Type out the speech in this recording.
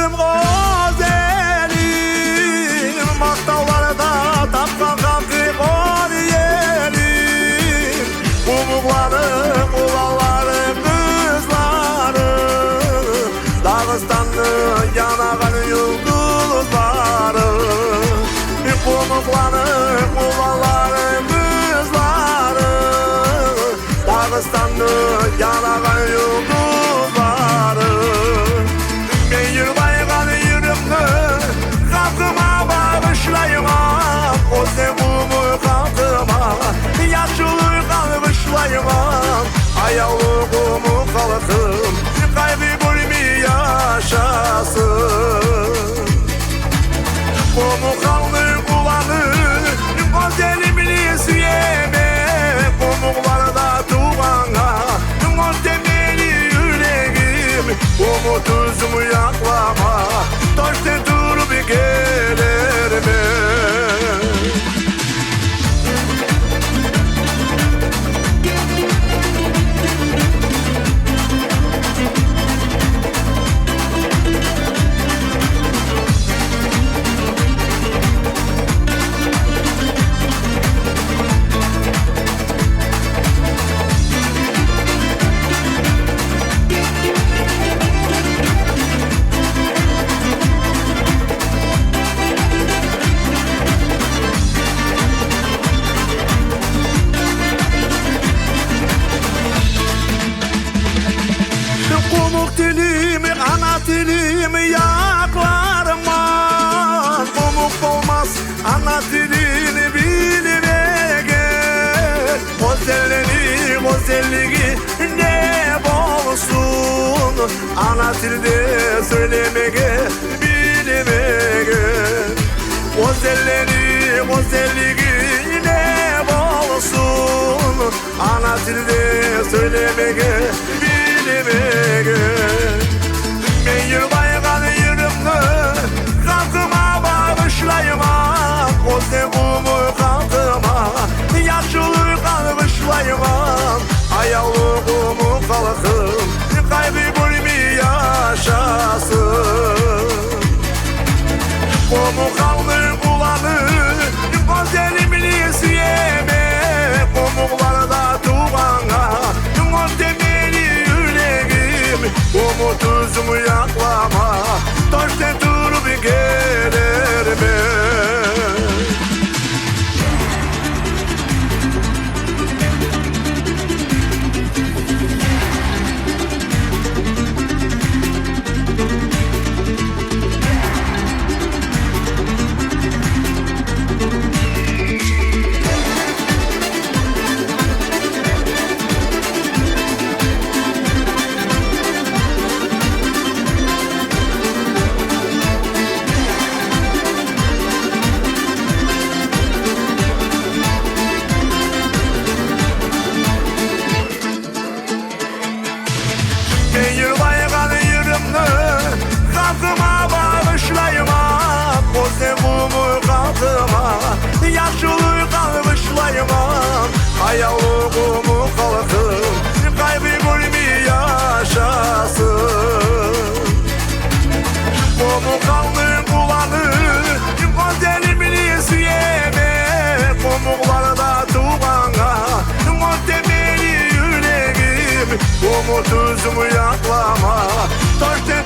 gülüm güzelim, maktavlarda tapkan kalkı kor yerim. Umukları, kulakları, kızları, Dağıstanlı yanağın yıldızları. Umukları, kulakları, kızları, Dağıstanlı yanağın yıldızları. Meyir baygan yüreğimde kalkıma bağışlayayım, o sevduğumu kalkıma yaşlı kalmışlayım. Ayağlığımı kalkım kaybı bölümü yaşasın. Komu kaldı kulağını güzelimini suyeme, komuklarda tuğana o temeli yüreğim. Umutuzumu yaklama, taşta durup gelir mi? Komuk dilimi, ana dilimi yaklarıma. Komuk olmaz, ana dilini bilmeye. Güzelliği ne olsun, ana dilde söylemeye, bilmeye. Güzelliği ne olsun, ana dilde söylemeye, meyir baygan yüreğimde kalkıma bağışlayayım, o sevduğumu kalkıma yaşlı kalmışlayım. Ayağlığımı kalkım kaybı bölümü yaşasın. Komu kaldı kulağını güzelimini suyeme, komuklarda tuğana o temeli yüreğim. Umutuzumu yaklama, taşta durup gelir mi? Meyir baygan yüreğimde kalkıma bağışlayayım, o sevduğumu kalkıma yaşlı kalmışlayım. Ayağlığımı kalkım kaybı bölümü yaşasın. Komu kaldı kulağını güzelimini suyeme, komuklarda tuğana o temeli yüreğim. Umutuzumu yaklama, taşta